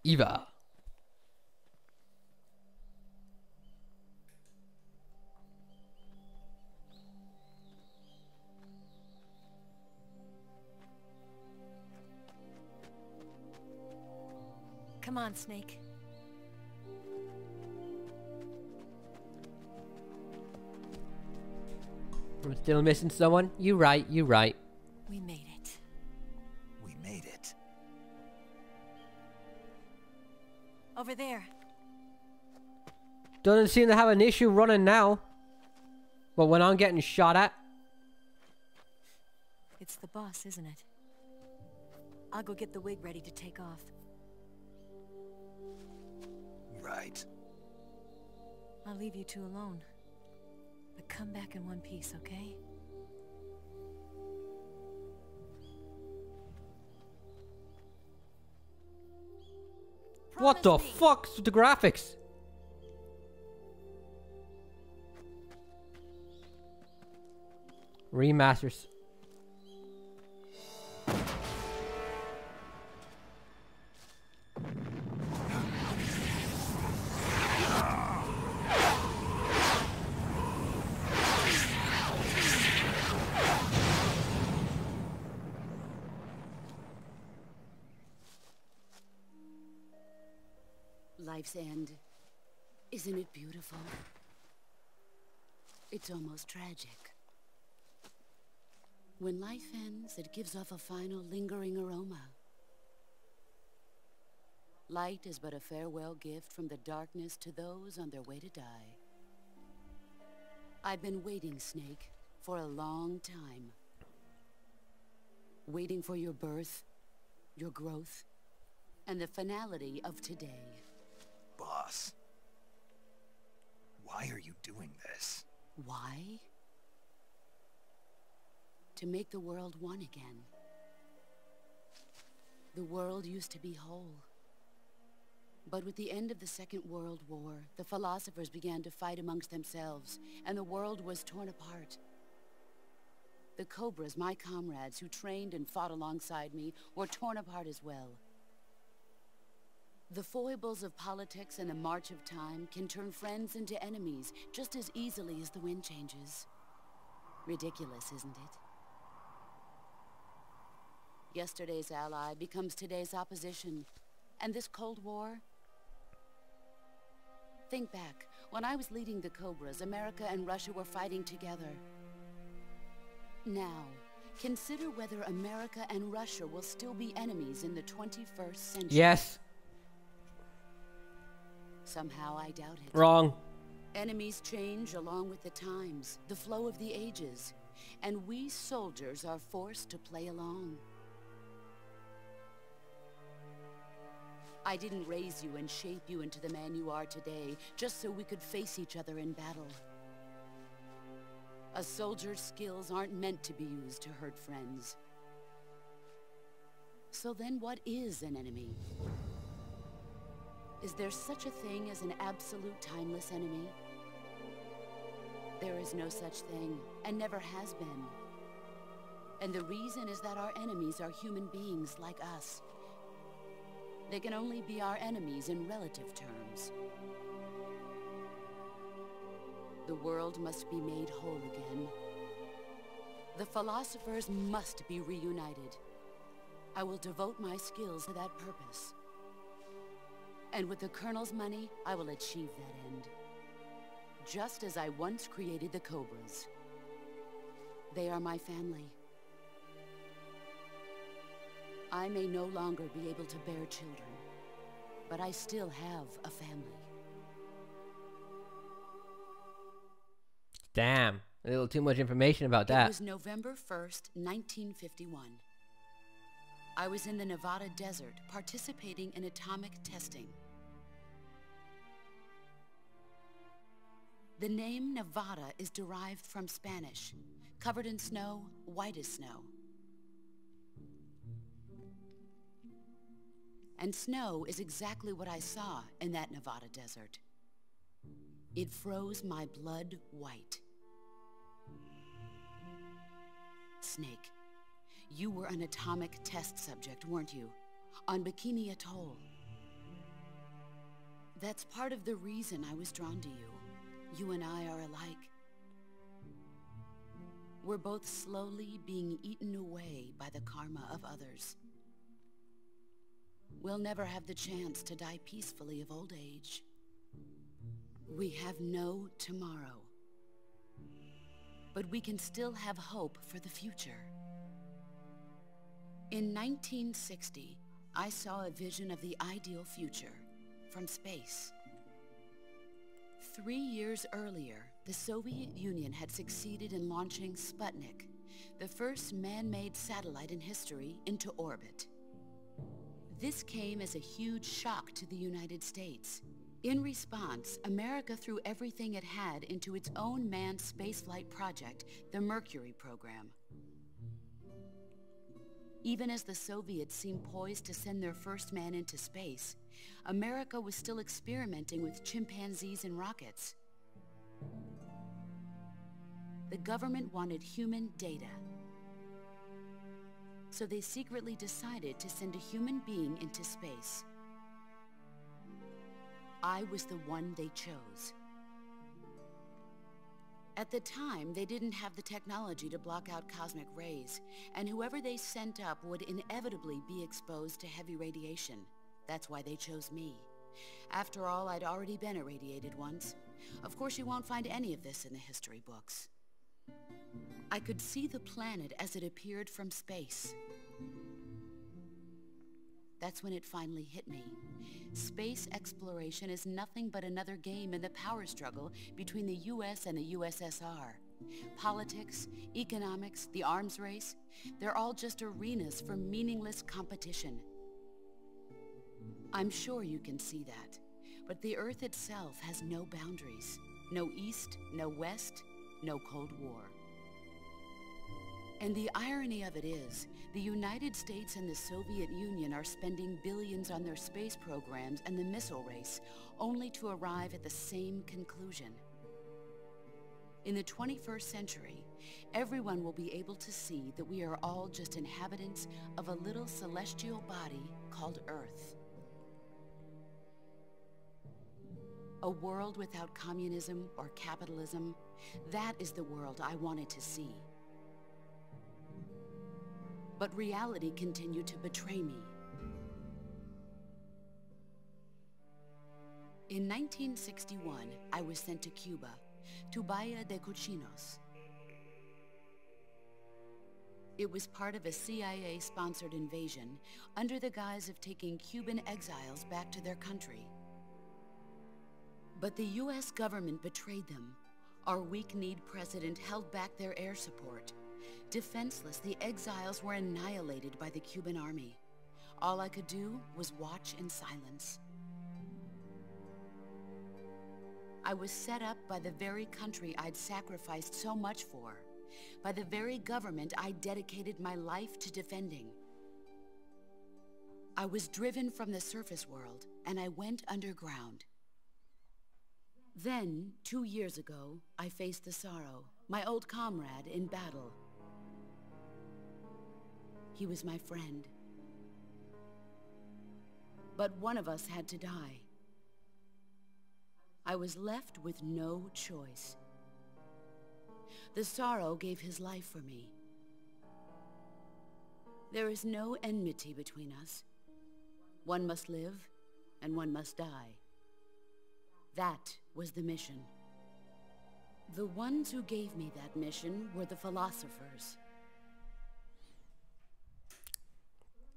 Eva. Come on, Snake. I'm still missing someone. You right, you right. We made it. We made it. Over there. Doesn't seem to have an issue running now. But when I'm getting shot at. It's the boss, isn't it? I'll go get the wig ready to take off. Right. I'll leave you two alone. But come back in one piece, okay? What the Promise me. fuck's with the graphics? Remasters. Life's end. Isn't it beautiful? It's almost tragic. When life ends, it gives off a final lingering aroma. Light is but a farewell gift from the darkness to those on their way to die. I've been waiting, Snake, for a long time. Waiting for your birth, your growth, and the finality of today. Boss. Why are you doing this? Why? To make the world one again. The world used to be whole. But with the end of the Second World War, the philosophers began to fight amongst themselves, and the world was torn apart. The Cobras, my comrades who trained and fought alongside me, were torn apart as well. The foibles of politics and the march of time can turn friends into enemies just as easily as the wind changes. Ridiculous, isn't it? Yesterday's ally becomes today's opposition. And this Cold War? Think back. When I was leading the Cobras, America and Russia were fighting together. Now, consider whether America and Russia will still be enemies in the 21st century. Yes. Somehow I doubt it. Wrong. Enemies change along with the times, the flow of the ages, and we soldiers are forced to play along. I didn't raise you and shape you into the man you are today, just so we could face each other in battle. A soldier's skills aren't meant to be used to hurt friends. So then what is an enemy? Is there such a thing as an absolute timeless enemy? There is no such thing, and never has been. And the reason is that our enemies are human beings like us. They can only be our enemies in relative terms. The world must be made whole again. The philosophers must be reunited. I will devote my skills to that purpose. And with the Colonel's money, I will achieve that end. Just as I once created the Cobras. They are my family. I may no longer be able to bear children, but I still have a family. Damn. A little too much information about that. It was November 1st, 1951. I was in the Nevada desert participating in atomic testing. The name Nevada is derived from Spanish, covered in snow, white as snow. And snow is exactly what I saw in that Nevada desert. It froze my blood white. Snake, you were an atomic test subject, weren't you? On Bikini Atoll. That's part of the reason I was drawn to you. You and I are alike. We're both slowly being eaten away by the karma of others. We'll never have the chance to die peacefully of old age. We have no tomorrow. But we can still have hope for the future. In 1960, I saw a vision of the ideal future from space. 3 years earlier, the Soviet Union had succeeded in launching Sputnik, the first man-made satellite in history, into orbit. This came as a huge shock to the United States. In response, America threw everything it had into its own manned spaceflight project, the Mercury program. Even as the Soviets seemed poised to send their first man into space, America was still experimenting with chimpanzees and rockets. The government wanted human data. So they secretly decided to send a human being into space. I was the one they chose. At the time, they didn't have the technology to block out cosmic rays, and whoever they sent up would inevitably be exposed to heavy radiation. That's why they chose me. After all, I'd already been irradiated once. Of course, you won't find any of this in the history books. I could see the planet as it appeared from space. That's when it finally hit me. Space exploration is nothing but another game in the power struggle between the US and the USSR. Politics, economics, the arms race, they're all just arenas for meaningless competition. I'm sure you can see that, but the Earth itself has no boundaries. No East, no West, no Cold War. And the irony of it is, the United States and the Soviet Union are spending billions on their space programs and the missile race, only to arrive at the same conclusion. In the 21st century, everyone will be able to see that we are all just inhabitants of a little celestial body called Earth. A world without communism or capitalism, that is the world I wanted to see. But reality continued to betray me. In 1961, I was sent to Cuba, to Bahia de Cochinos. It was part of a CIA-sponsored invasion under the guise of taking Cuban exiles back to their country. But the US government betrayed them. Our weak-kneed president held back their air support. Defenseless, the exiles were annihilated by the Cuban army. All I could do was watch in silence. I was set up by the very country I'd sacrificed so much for, by the very government I dedicated my life to defending. I was driven from the surface world, and I went underground. Then, 2 years ago, I faced the Sorrow, my old comrade in battle. He was my friend. But one of us had to die. I was left with no choice. The Sorrow gave his life for me. There is no enmity between us. One must live, and one must die. That was the mission. The ones who gave me that mission were the philosophers.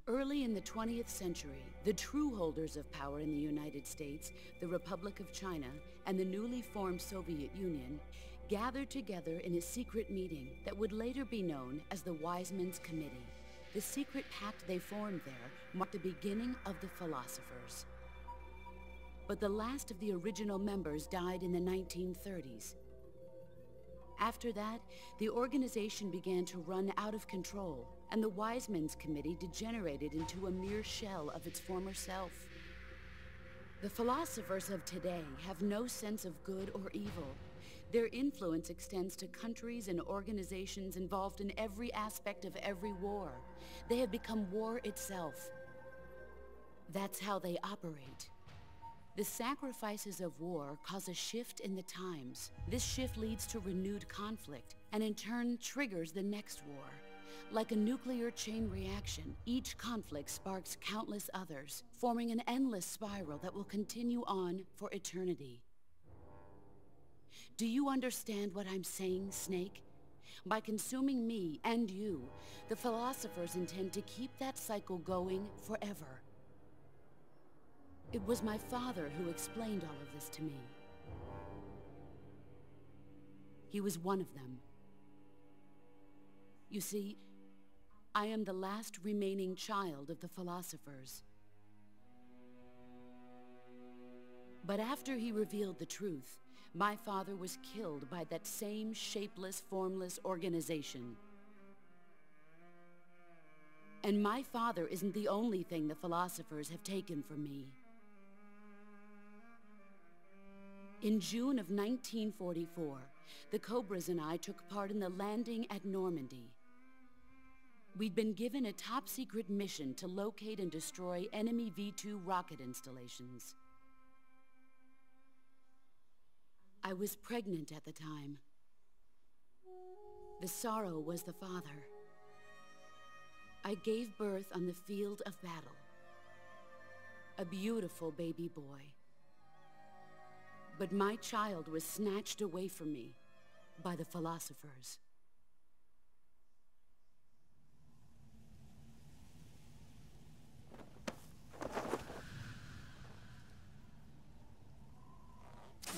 Early in the 20th century, the true holders of power in the United States, the Republic of China, and the newly formed Soviet Union gathered together in a secret meeting that would later be known as the Wise Men's Committee. The secret pact they formed there marked the beginning of the philosophers. But the last of the original members died in the 1930s. After that, the organization began to run out of control, and the Wise Men's Committee degenerated into a mere shell of its former self. The philosophers of today have no sense of good or evil. Their influence extends to countries and organizations involved in every aspect of every war. They have become war itself. That's how they operate. The sacrifices of war cause a shift in the times. This shift leads to renewed conflict, and in turn triggers the next war. Like a nuclear chain reaction, each conflict sparks countless others, forming an endless spiral that will continue on for eternity. Do you understand what I'm saying, Snake? By consuming me and you, the philosophers intend to keep that cycle going forever. It was my father who explained all of this to me. He was one of them. You see, I am the last remaining child of the philosophers. But after he revealed the truth, my father was killed by that same shapeless, formless organization. And my father isn't the only thing the philosophers have taken from me. In June of 1944, the Cobras and I took part in the landing at Normandy. We'd been given a top-secret mission to locate and destroy enemy V-2 rocket installations. I was pregnant at the time. The sorrow was the father. I gave birth on the field of battle. A beautiful baby boy. But my child was snatched away from me by the philosophers.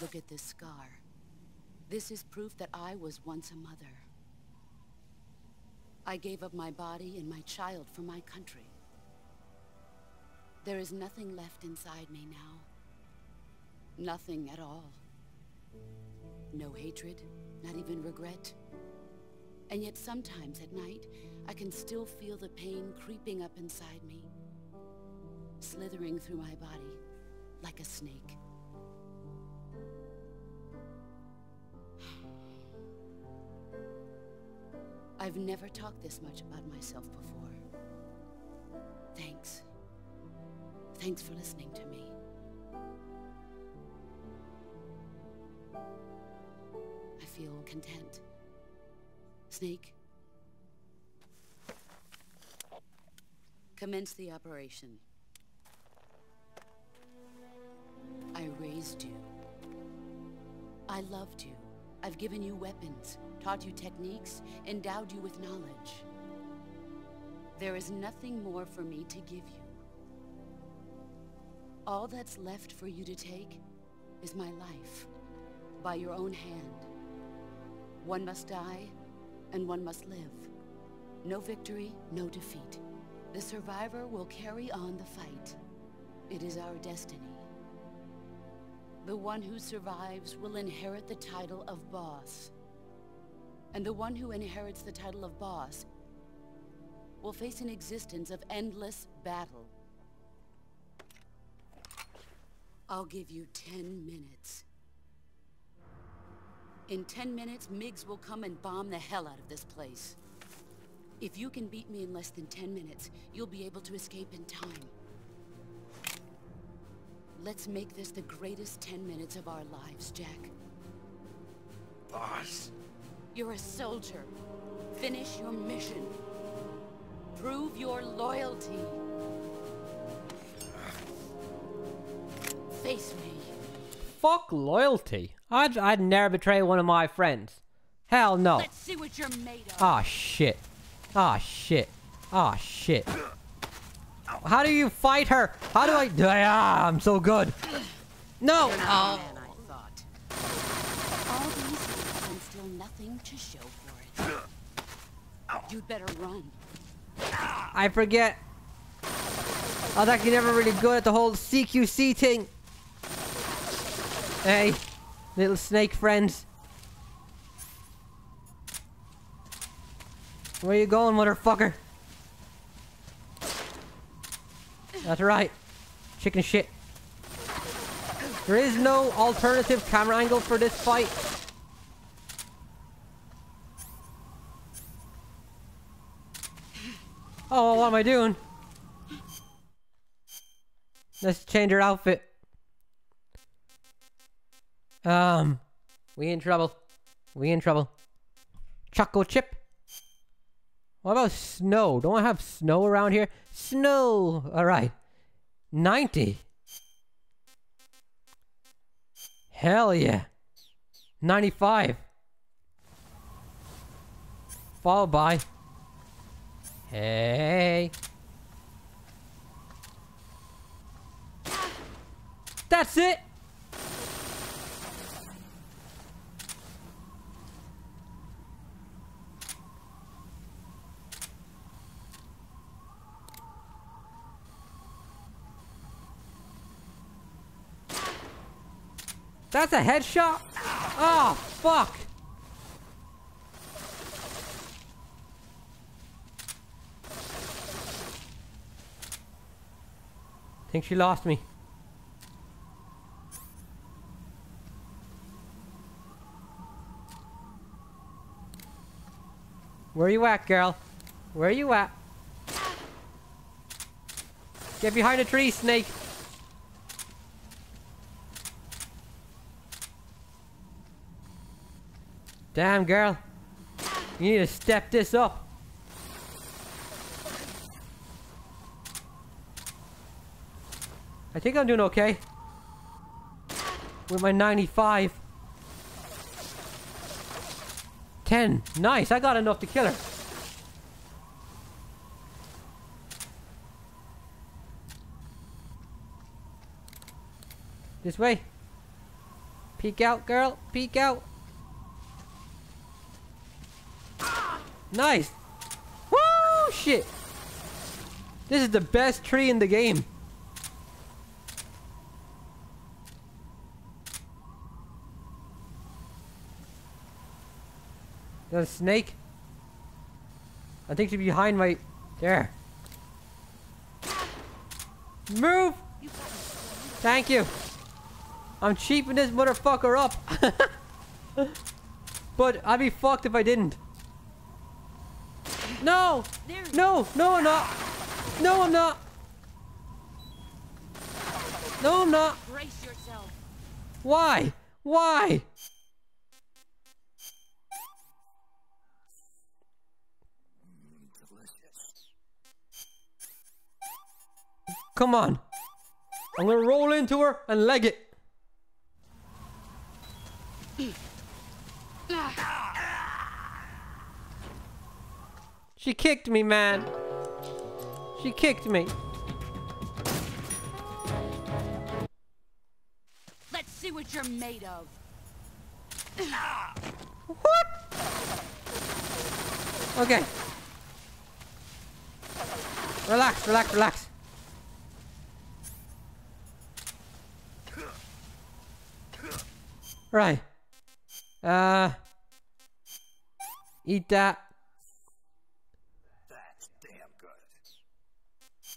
Look at this scar. This is proof that I was once a mother. I gave up my body and my child for my country. There is nothing left inside me now. Nothing at all. No hatred, not even regret. And yet sometimes at night, I can still feel the pain creeping up inside me, slithering through my body like a snake. I've never talked this much about myself before. Thanks. Thanks for listening to me. I feel content. Snake, commence the operation. I raised you. I loved you. I've given you weapons, taught you techniques, endowed you with knowledge. There is nothing more for me to give you. All that's left for you to take is my life, by your own hand. One must die, and one must live. No victory, no defeat. The survivor will carry on the fight. It is our destiny. The one who survives will inherit the title of boss. And the one who inherits the title of boss will face an existence of endless battle. I'll give you 10 minutes. In 10 minutes, MiGs will come and bomb the hell out of this place. If you can beat me in less than 10 minutes, you'll be able to escape in time. Let's make this the greatest 10 minutes of our lives, Jack. Boss. You're a soldier. Finish your mission. Prove your loyalty. Face me. Fuck loyalty. I'd never betray one of my friends. Hell no. Let's see what you're made of. Ah, shit. Ah, shit. Ah, shit. How do you fight her? How do I... Ah, I'm so good. No. Man, I thought. All these years and still nothing to show for it. You'd better run. I forget. I was actually never really good at the whole CQC thing. Hey, little snake friends. Where you going, motherfucker? That's right. Chicken shit. There is no alternative camera angle for this fight. Oh, what am I doing? Let's change her outfit. We in trouble. We in trouble. Choco chip. What about snow? Don't I have snow around here? Snow! Alright. 90. Hell yeah. 95. Followed by. Hey. That's it! That's a headshot? Oh, fuck! Think she lost me. Where you at, girl? Where you at? Get behind the tree, Snake. Damn, girl. You need to step this up. I think I'm doing okay. With my 95. 10. Nice, I got enough to kill her. This way. Peek out, girl. Peek out. Nice. Woo! Shit. This is the best tree in the game. There's a snake. I think she's behind my... There. Move! Thank you. I'm cheaping this motherfucker up. But I'd be fucked if I didn't. No! No! No, I'm not! No, I'm not! No, I'm not! Brace yourself. Why? Why? Come on. I'm gonna roll into her and leg it. She kicked me, man. She kicked me. Let's see what you're made of. What? Okay. Relax, relax, relax. Right. Eat that. That's damn good.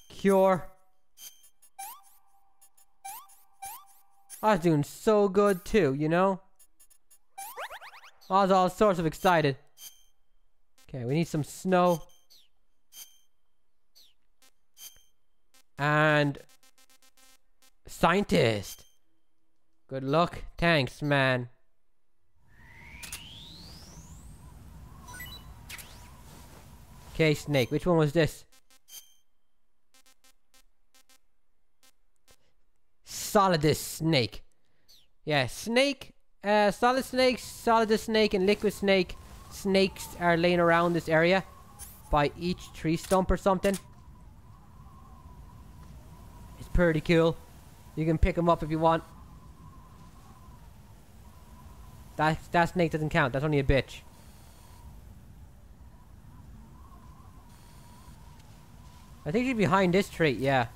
Cure. I was doing so good too, you know? I was all sorts of excited. Okay, we need some snow. And... Scientist. Good luck. Thanks, man. Okay, Snake. Which one was this? Solidus Snake. Yeah, Snake. Solid Snake, Solidus Snake, and Liquid Snake. Snakes are laying around this area by each tree stump or something. It's pretty cool. You can pick them up if you want. That snake doesn't count. That's only a bitch. I think she's behind this tree. Yeah.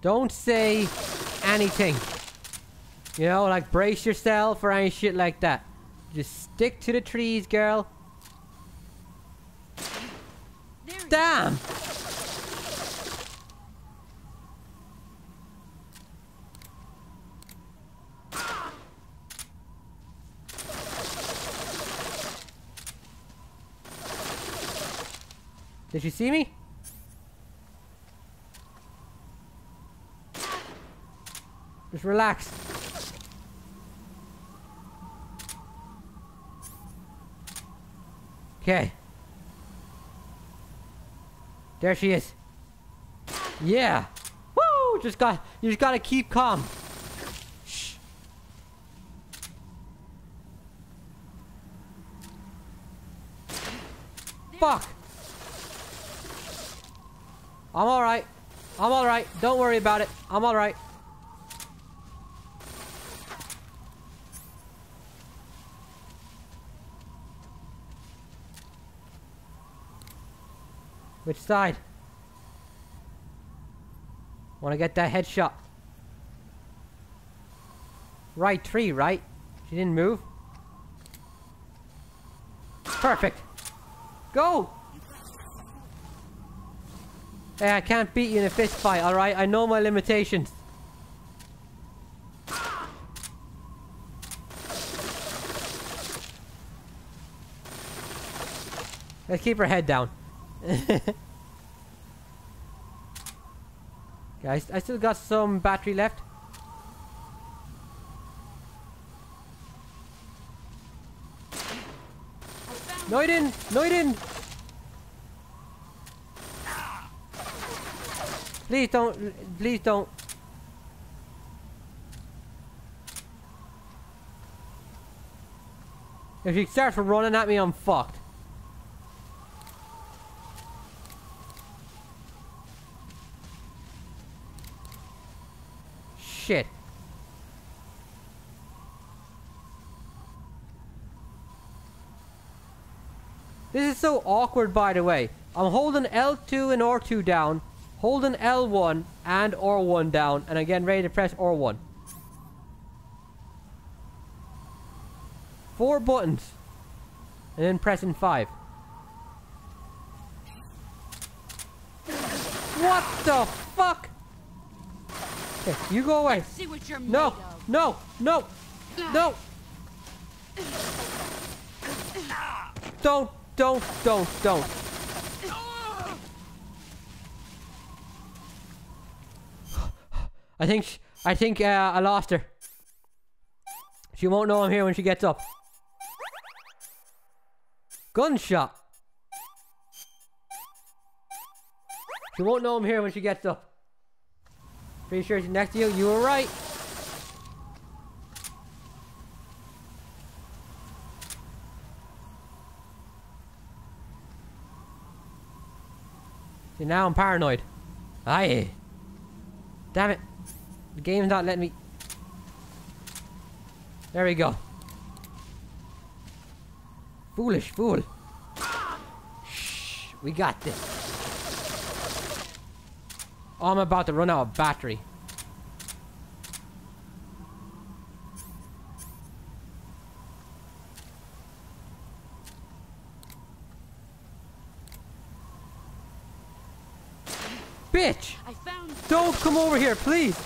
Don't say anything. You know, like brace yourself or any shit like that. Just stick to the trees, girl. Damn! Did she see me? Just relax. Okay. There she is. Yeah. Woo! You just gotta keep calm. Shh. Fuck. I'm alright. I'm alright. Don't worry about it. I'm alright. Which side? Want to get that headshot. Right tree, right? She didn't move. Perfect. Go! Hey, I can't beat you in a fist fight, alright? I know my limitations. Let's keep her head down. Guys, I still got some battery left. No, I didn't. No, I didn't. Please don't. Please don't. If she starts running at me, I'm fucked. Shit. This is so awkward, by the way. I'm holding L2 and R2 down, holding L1 and R1 down, and I'm getting ready to press R1. 4 buttons. And then pressing 5. What the fuck? Okay, you go away. See what you're No, made of. no, no, no. Don't. I think I lost her. She won't know I'm here when she gets up. Gunshot. She won't know I'm here when she gets up. Pretty sure she's next to you. You were right. See, now I'm paranoid. Aye. Damn it. The game's not letting me. There we go. Foolish fool. Shh. We got this. Oh, I'm about to run out of battery. Bitch! I found. Don't come over here, please!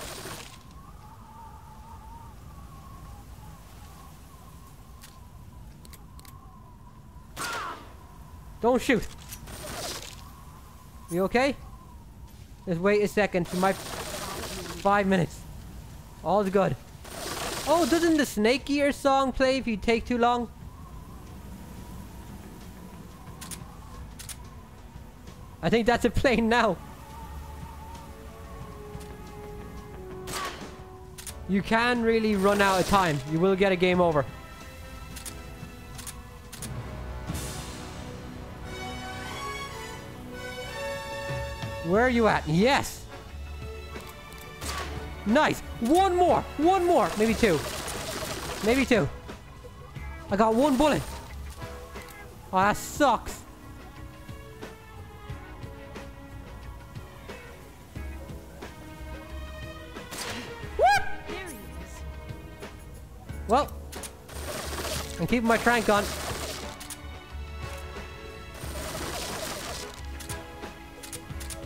Don't shoot! You okay? Just wait a second. She might... 5 minutes. All's good. Oh, doesn't the Snake Eater song play if you take too long? I think that's it playing now. You can really run out of time. You will get a game over. Where are you at? Yes! Nice! One more! Maybe 2. Maybe 2. I got 1 bullet. Oh, that sucks. Well, I'm keeping my crank on.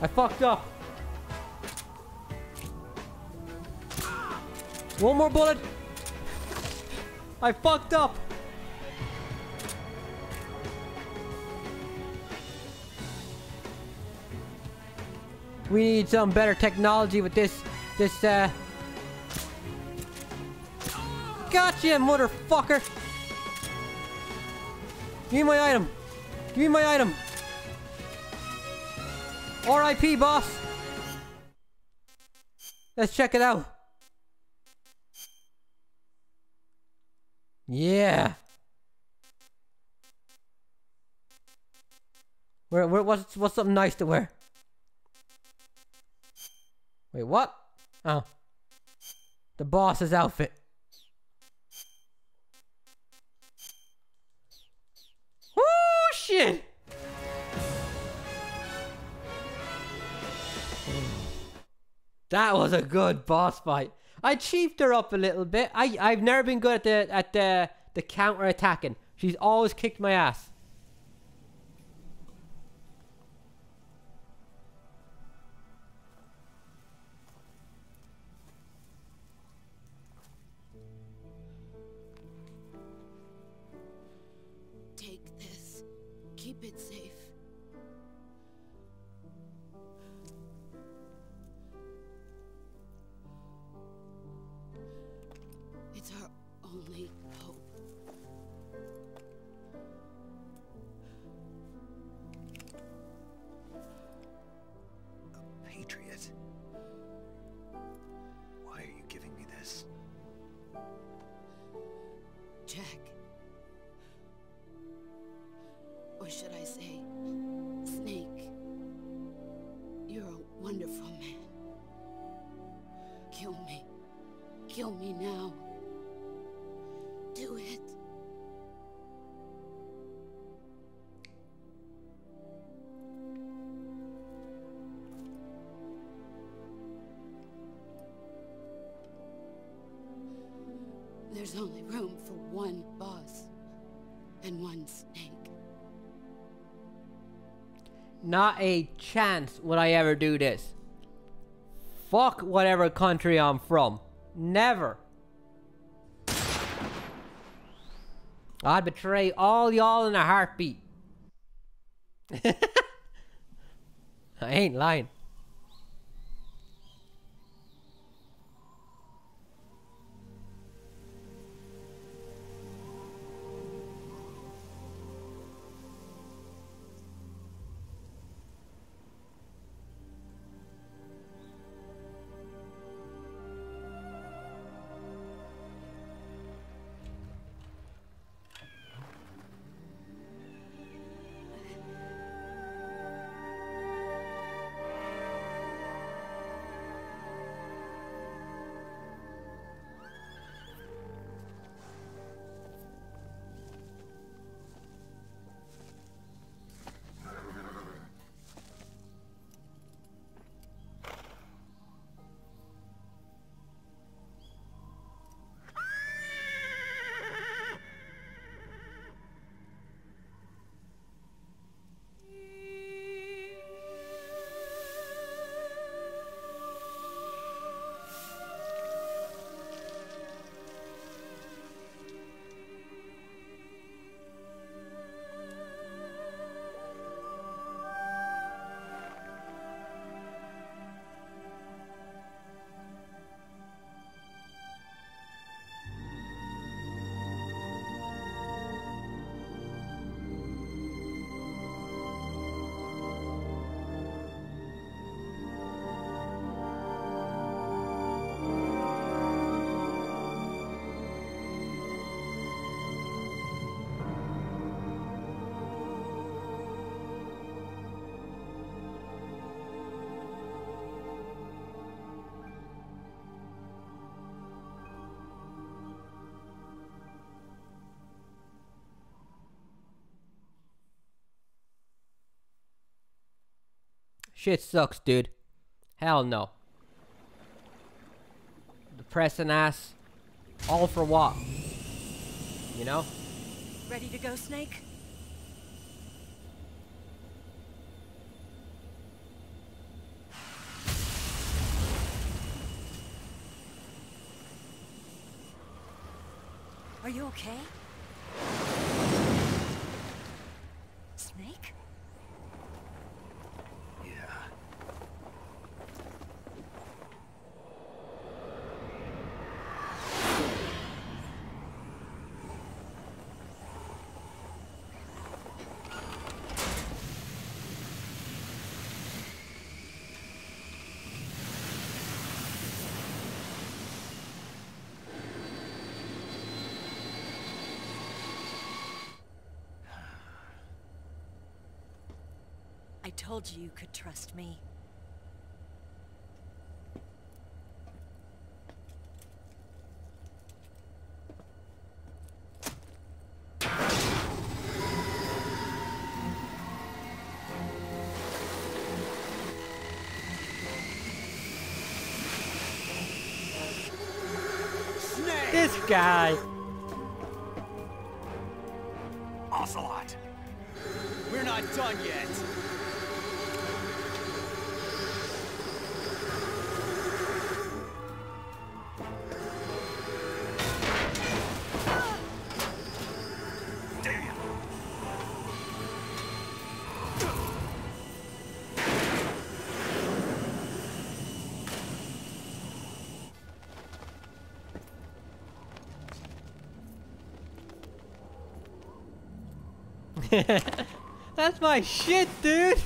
I fucked up. 1 more bullet. I fucked up. We need some better technology with this. Gotcha, motherfucker! Give me my item. Give me my item. R.I.P. boss. Let's check it out. Yeah. What's something nice to wear? Wait, what? Oh. The boss's outfit. Woo, shit! That was a good boss fight. I cheaped her up a little bit. I've never been good at the counter attacking. She's always kicked my ass. Take this. Keep it safe. It's our only hope. A patriot? Why are you giving me this? Jack. Or should I say, Snake. You're a wonderful man. Kill me. Kill me now. Do it. There's only room for one boss and one snake. Not a chance would I ever do this. Fuck whatever country I'm from. Never. I'd betray all y'all in a heartbeat. I ain't lying. Shit sucks, dude. Hell no. Depressing ass. All for what? You know? Ready to go, Snake? Are you okay? Snake? Yeah. told you you could trust me. This guy. Ocelot! We're not done yet. Damn! That's my shit, dude.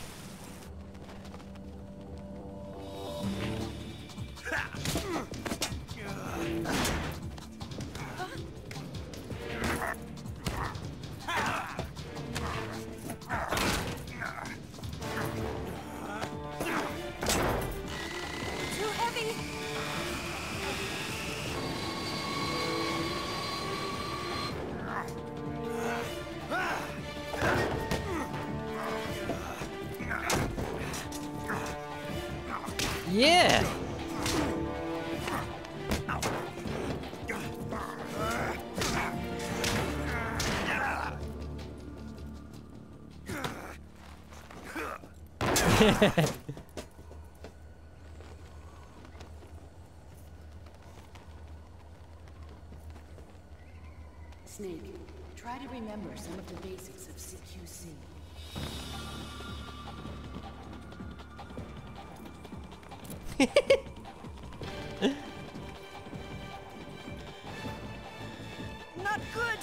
Too heavy! Yeah. Snake, try to remember some of the basics of CQC. Not good!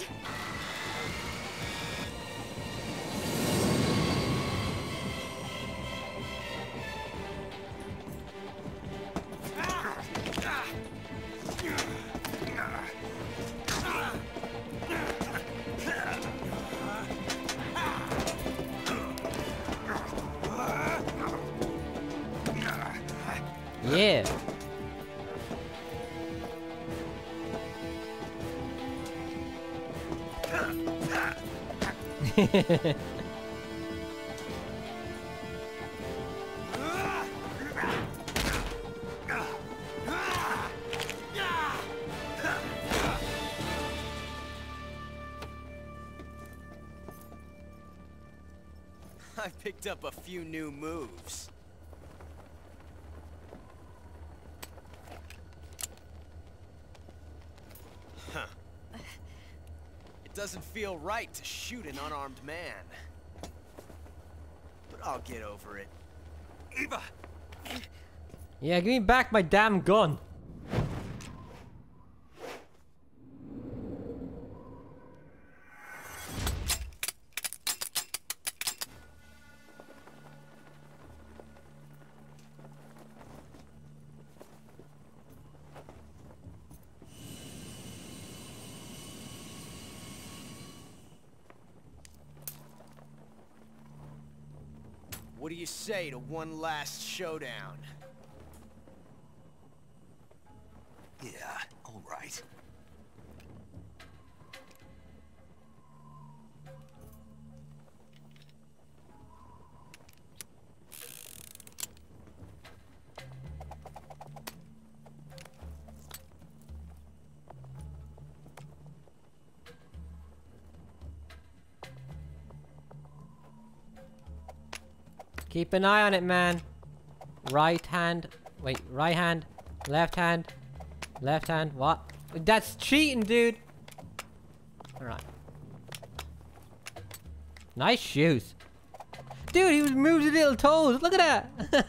Yeah. I picked up a few new moves. Huh. It doesn't feel right to shoot an unarmed man. But I'll get over it. Eva! Yeah, give me back my damn gun. What do you say to one last showdown? Yeah, all right. Keep an eye on it, man. Right hand. Wait, right hand. Left hand. Left hand. What? That's cheating, dude. Alright. Nice shoes. Dude, he was moving his little toes. Look at that.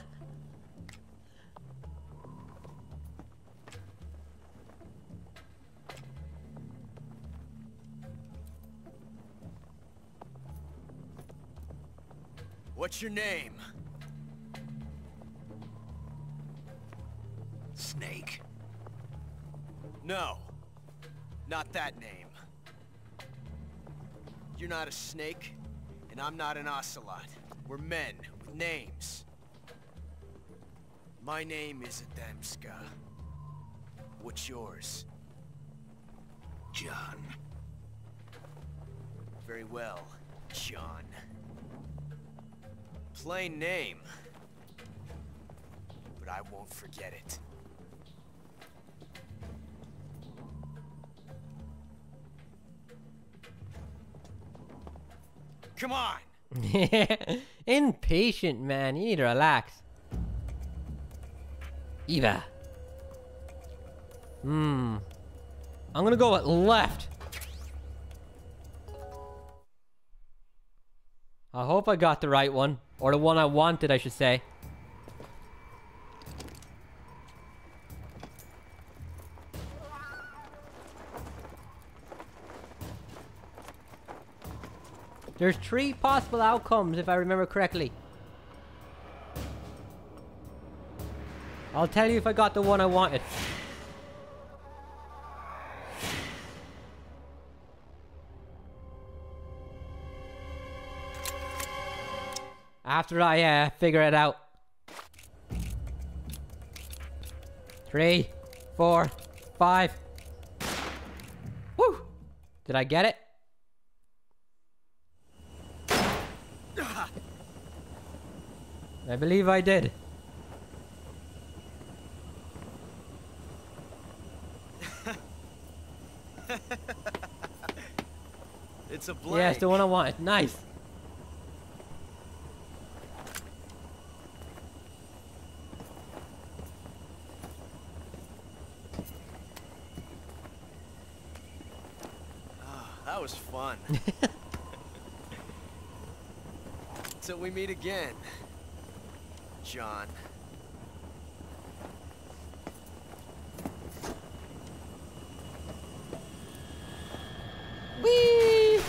What's your name? Snake. No. Not that name. You're not a snake, and I'm not an ocelot. We're men with Names. My name is Adamska. What's yours? John. Very well, John. Plain name. But I won't forget it. Come on! Impatient, man. You need to relax. Eva. I'm gonna go with left. I hope I got the right one. Or the one I wanted, I should say. There's 3 possible outcomes, if I remember correctly. I'll tell you if I got the one I wanted. After I figure it out. 3, 4, 5. Woo! Did I get it? I believe I did. It's a blank. Yeah, it's the one I wanted. Nice. That was fun. Till we meet again, John. Whee!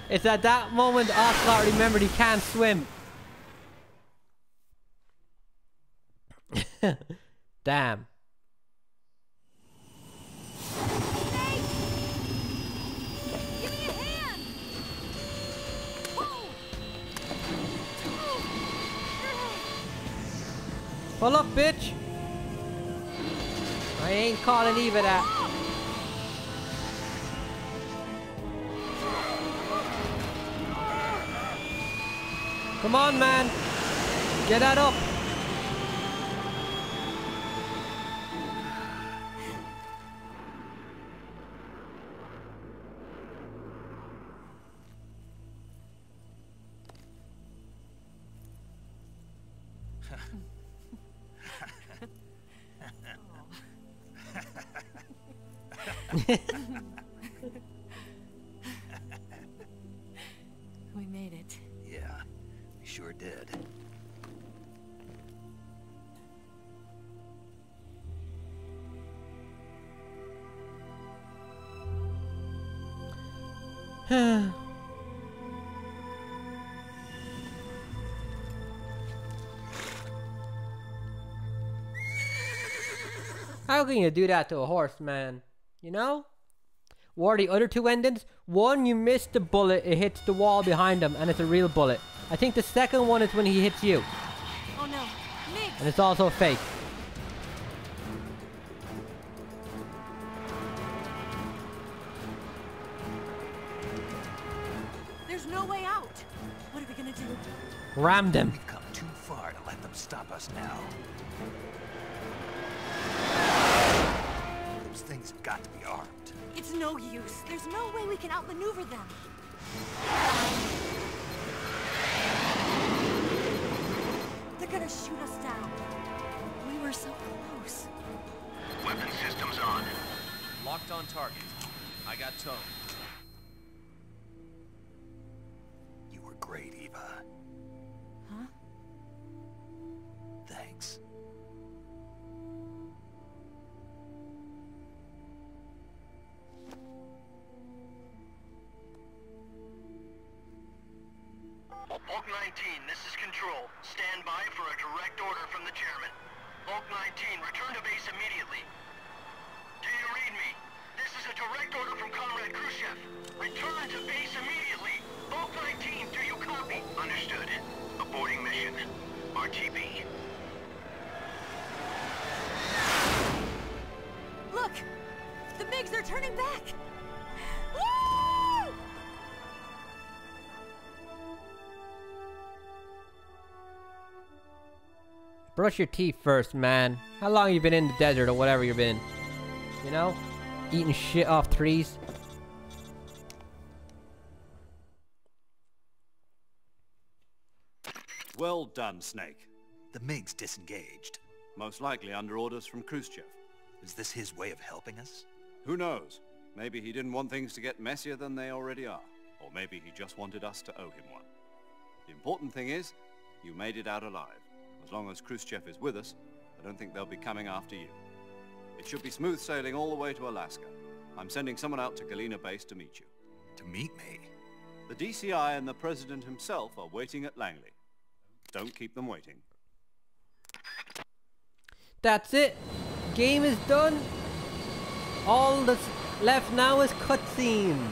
It's at that moment Ocelot remembered he can't swim. Damn. Give me a hand! Whoa! Pull up, bitch. I ain't calling Eva that. Come on, man. Get that up. We made it. Yeah, we sure did. How can you do that to a horse, man? You know? What are the other 2 endings? One, you miss the bullet, it hits the wall behind him, and it's a real bullet. I think the second one is when he hits you. Oh no, Nick! And it's also fake. There's no way out! What are we gonna do? Rammed him. We've come too far to let them stop us now. Those things have got to be armed. It's no use. There's no way we can outmaneuver them. They're gonna shoot us down. We were so close. Weapon systems on. Locked on target. I got towed. You were great, Eva. Huh? Thanks. Bulk 19, this is Control. Stand by for a direct order from the chairman. Bulk 19, return to base immediately. Do you read me? This is a direct order from Comrade Khrushchev. Return to base immediately. Oak 19, do you copy? Understood. Aborting mission. RTB. Look! The MiGs are turning back! Woo! Brush your teeth first, man. How long you been in the desert or whatever you've been? You know? Eating shit off trees. Well done, Snake. The MiG's disengaged. Most likely under orders from Khrushchev. Is this his way of helping us? Who knows? Maybe he didn't want things to get messier than they already are. Or maybe he just wanted us to owe him one. The important thing is, you made it out alive. As long as Khrushchev is with us, I don't think they'll be coming after you. It should be smooth sailing all the way to Alaska. I'm sending someone out to Galena Base to meet you. To meet me? The DCI and the President himself are waiting at Langley. Don't keep them waiting. That's it. Game is done. All that's left now is cutscenes.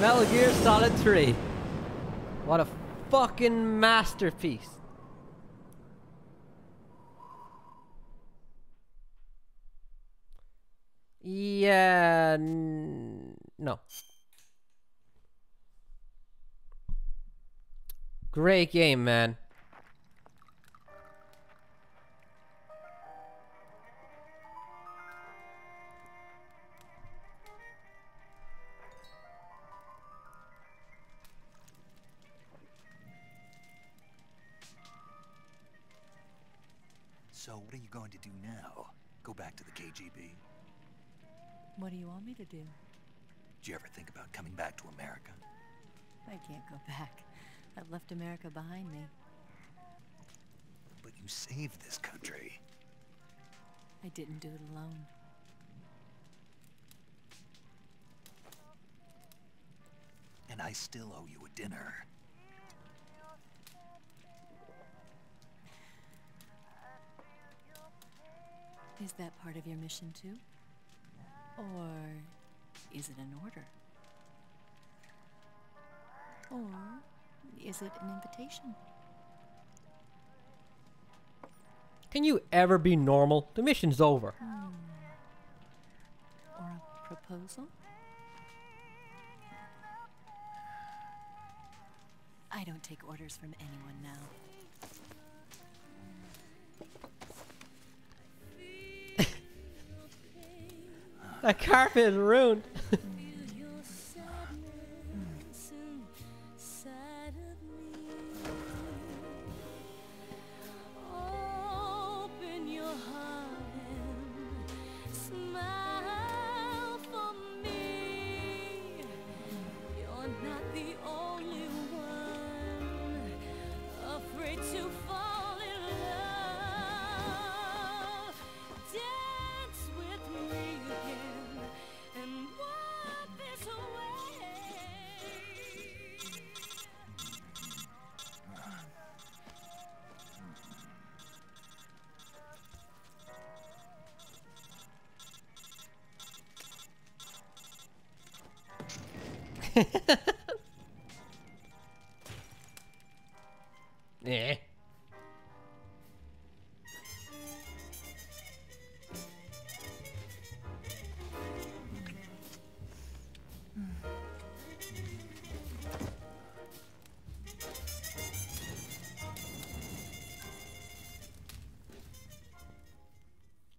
Metal Gear Solid 3. What a fucking masterpiece. Yeah, no. Great game, man. So what are you going to do now? Go back to the KGB? What do you want me to do? Did you ever think about coming back to America? I can't go back. I've left America behind me. But you saved this country. I didn't do it alone. And I still owe you a dinner. Is that part of your mission too? Or is it an order? Or is it an invitation? Can you ever be normal? The mission's over. Or a proposal? I don't take orders from anyone now. That carpet is ruined. Yeah.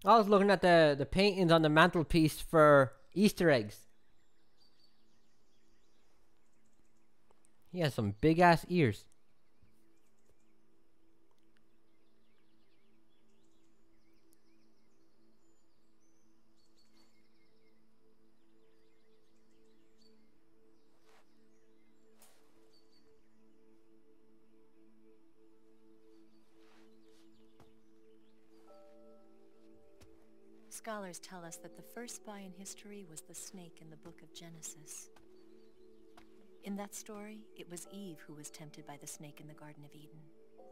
I was looking at the paintings on the mantelpiece for Easter eggs. He has some big ass ears. Scholars tell us that the first spy in history was the snake in the book of Genesis. In that story, it was Eve who was tempted by the snake in the Garden of Eden.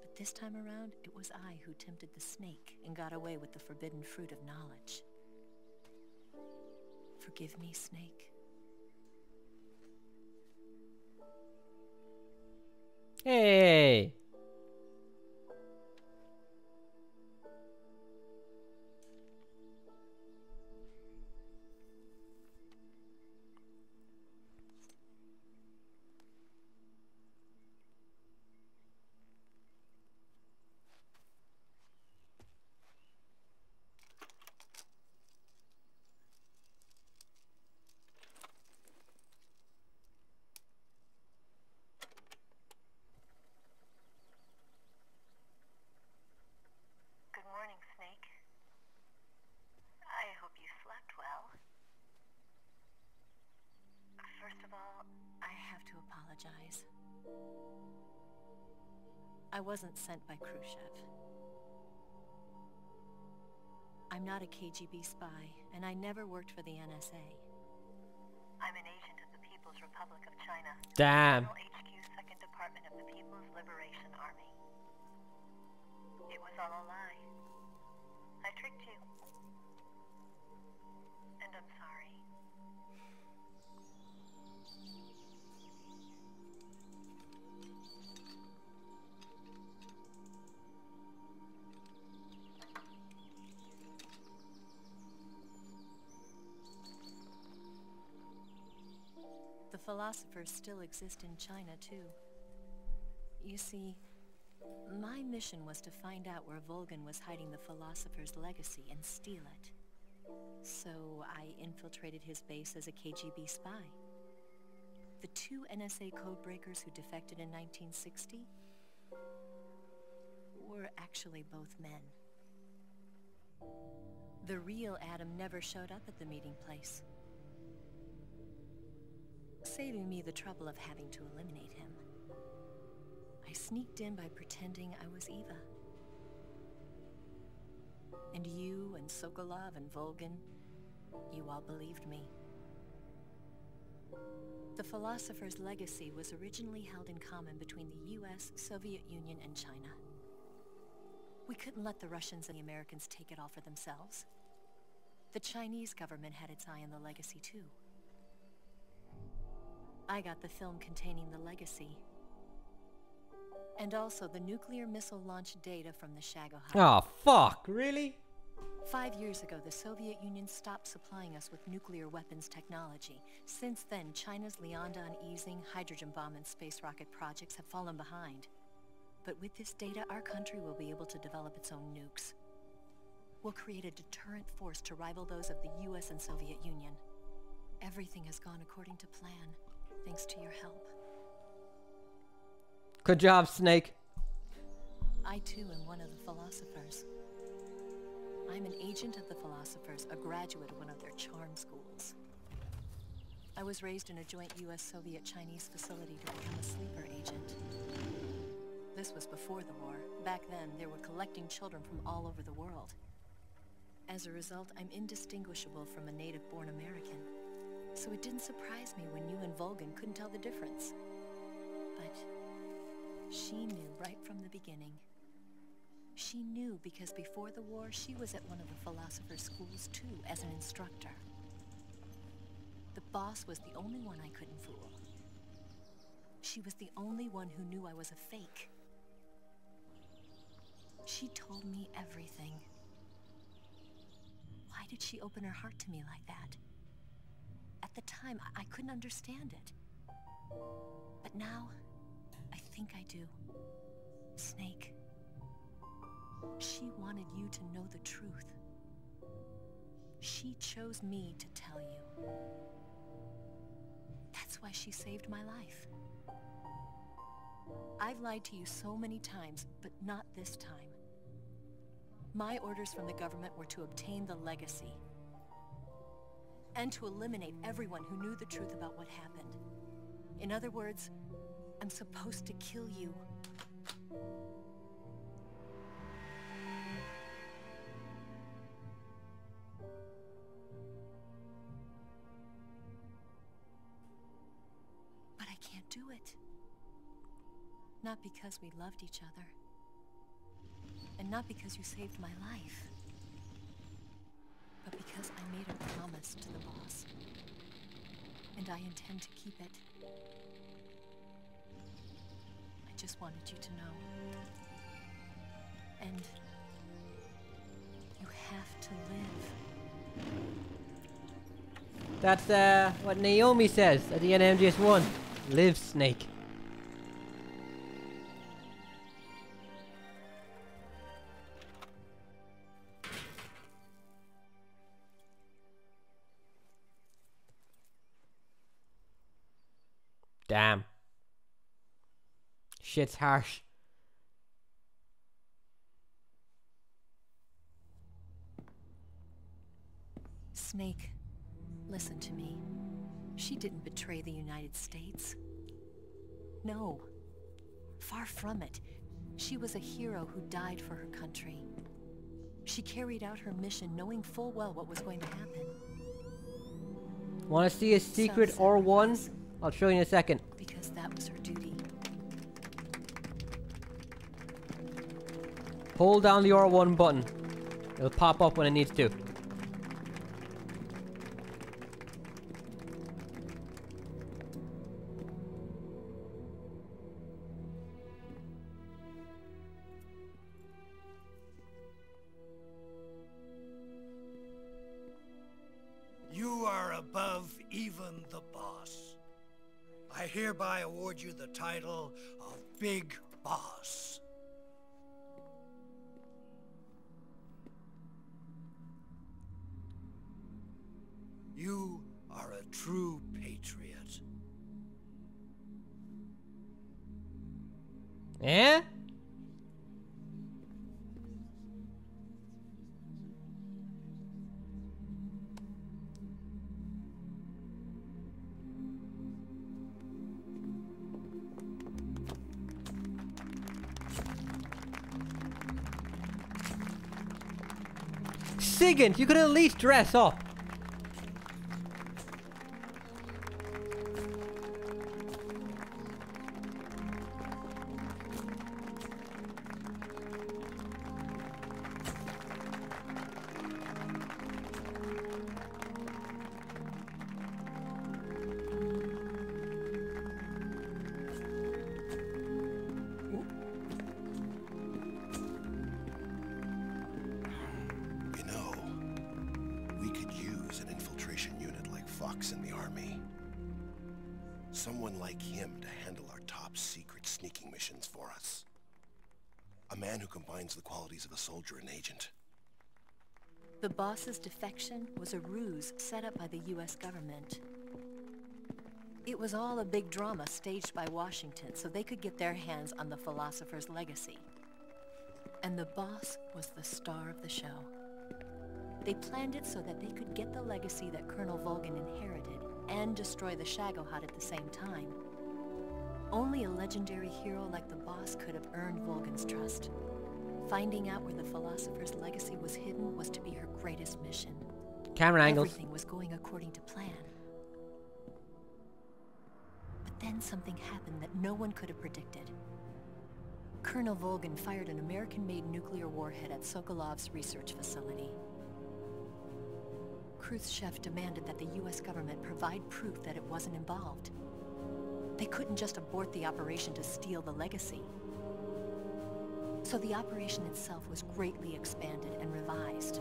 But this time around, it was I who tempted the snake and got away with the forbidden fruit of knowledge. Forgive me, Snake. Hey! Good morning, Snake. I hope you slept well. First of all, I have to apologize. I wasn't sent by Khrushchev. I'm not a KGB spy, and I never worked for the NSA. I'm an agent of the People's Republic of China. Damn. HQ, 2nd Department of the People's Liberation Army. It was all a lie. I tricked you. And I'm sorry. The philosophers still exist in China, too. You see, my mission was to find out where Volgin was hiding the philosopher's legacy and steal it. So I infiltrated his base as a KGB spy. The 2 NSA codebreakers who defected in 1960 were actually both men. The real Adam never showed up at the meeting place, saving me the trouble of having to eliminate him. I sneaked in by pretending I was Eva. And you and Sokolov and Volgin, you all believed me. The philosopher's legacy was originally held in common between the US, Soviet Union, and China. We couldn't let the Russians and the Americans take it all for themselves. The Chinese government had its eye on the legacy too. I got the film containing the legacy. And also the nuclear missile launch data from the Shago Hub. Oh, fuck, really? 5 years ago, the Soviet Union stopped supplying us with nuclear weapons technology. Since then, China's Liaodong easing, hydrogen bomb, and space rocket projects have fallen behind. But with this data, our country will be able to develop its own nukes. We'll create a deterrent force to rival those of the US and Soviet Union. Everything has gone according to plan, thanks to your help. Good job, Snake. I too am one of the philosophers. I'm an agent of the philosophers, a graduate of one of their charm schools. I was raised in a joint US-Soviet-Chinese facility to become a sleeper agent. This was before the war. Back then, they were collecting children from all over the world. As a result, I'm indistinguishable from a native-born American. So it didn't surprise me when you and Volgin couldn't tell the difference. But she knew right from the beginning. She knew because before the war, she was at one of the philosopher's schools too, as an instructor. The boss was the only one I couldn't fool. She was the only one who knew I was a fake. She told me everything. Why did she open her heart to me like that? At the time, I couldn't understand it. But now, I think I do. Snake. She wanted you to know the truth. She chose me to tell you. That's why she saved my life. I've lied to you so many times, but not this time. My orders from the government were to obtain the legacy and to eliminate everyone who knew the truth about what happened. In other words, I'm supposed to kill you. But I can't do it. Not because we loved each other. And not because you saved my life. But because I made a promise to the boss. And I intend to keep it. I just wanted you to know. And you have to live. That's what Naomi says at the end of MGS1. Live, Snake. Damn. Shit's harsh. Snake, listen to me. She didn't betray the United States. No. Far from it. She was a hero who died for her country. She carried out her mission knowing full well what was going to happen. Want to see a secret or one? I'll show you in a second. Because that was her duty. Hold down the R1 button. It'll pop up when it needs to. You are above even the boss. I hereby award you the title of Big Boss. You are a true patriot. Eh? Sigint, you could at least dress up. In the army. Someone like him to handle our top secret sneaking missions for us. A man who combines the qualities of a soldier and agent. The boss's defection was a ruse set up by the US government. It was all a big drama staged by Washington so they could get their hands on the philosopher's legacy. And the boss was the star of the show. They planned it so that they could get the legacy that Colonel Volgin inherited and destroy the Shagohod at the same time. Only a legendary hero like the boss could have earned Volgin's trust. Finding out where the philosopher's legacy was hidden was to be her greatest mission. Camera angles. Everything was going according to plan. But then something happened that no one could have predicted. Colonel Volgin fired an American-made nuclear warhead at Sokolov's research facility. Khrushchev demanded that the US government provide proof that it wasn't involved. They couldn't just abort the operation to steal the legacy. So the operation itself was greatly expanded and revised.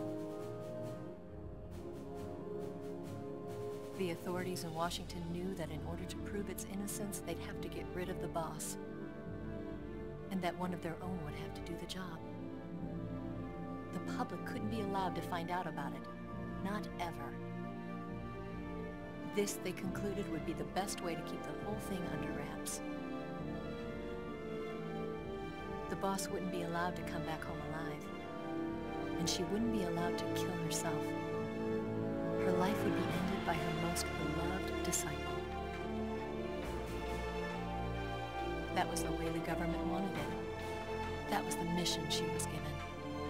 The authorities in Washington knew that in order to prove its innocence, they'd have to get rid of the boss. And that one of their own would have to do the job. The public couldn't be allowed to find out about it. Not ever. This, they concluded, would be the best way to keep the whole thing under wraps. The boss wouldn't be allowed to come back home alive. And she wouldn't be allowed to kill herself. Her life would be ended by her most beloved disciple. That was the way the government wanted it. That was the mission she was given.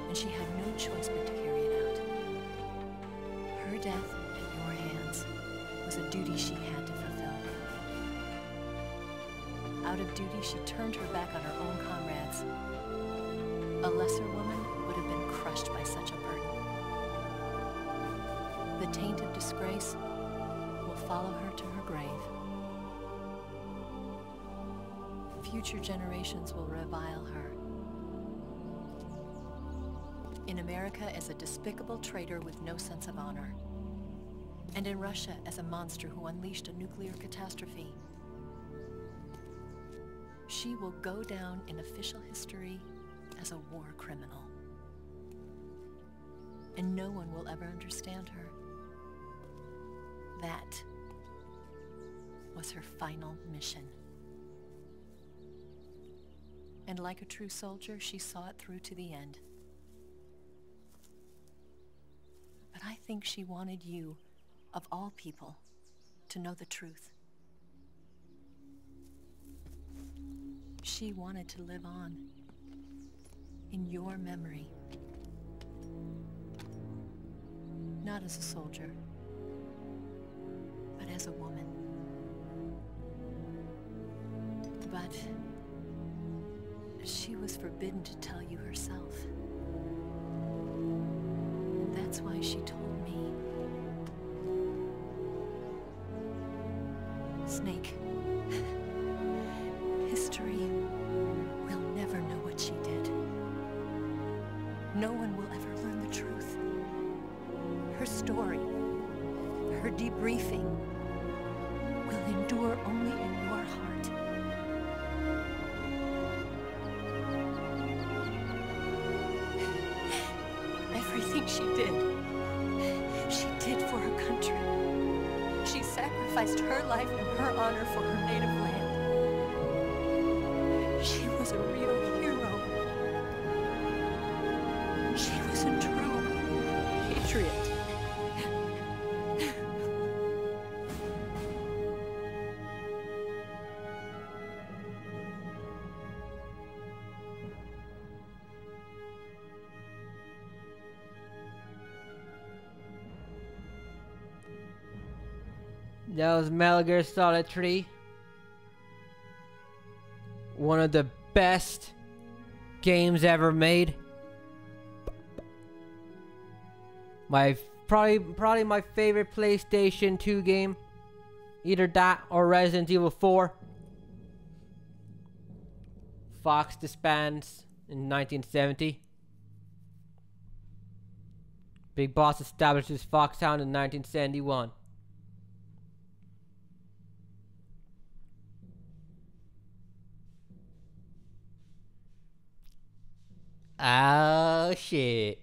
And she had no choice but to carry it out. Her death at your hands was a duty she had to fulfill. Out of duty, she turned her back on her own comrades. A lesser woman would have been crushed by such a burden. The taint of disgrace will follow her to her grave. Future generations will revile her. In America as a despicable traitor with no sense of honor. And in Russia as a monster who unleashed a nuclear catastrophe. She will go down in official history as a war criminal. And no one will ever understand her. That was her final mission. And like a true soldier, she saw it through to the end. But I think she wanted you, of all people, to know the truth. She wanted to live on in your memory. Not as a soldier, but as a woman. But she was forbidden to tell you herself. And that's why she told me. Snake, history will never know what she did. No one will ever learn the truth. Her story, her debriefing, will endure only in your heart. Everything she did for her country. She sacrificed her life and her honor for her native land. She was a real hero. She was a true patriot. That was Metal Gear Solid 3. One of the best games ever made. Probably my favorite PlayStation 2 game. Either that or Resident Evil 4. Fox disbands in 1970. Big Boss establishes Foxhound in 1971. Oh shit.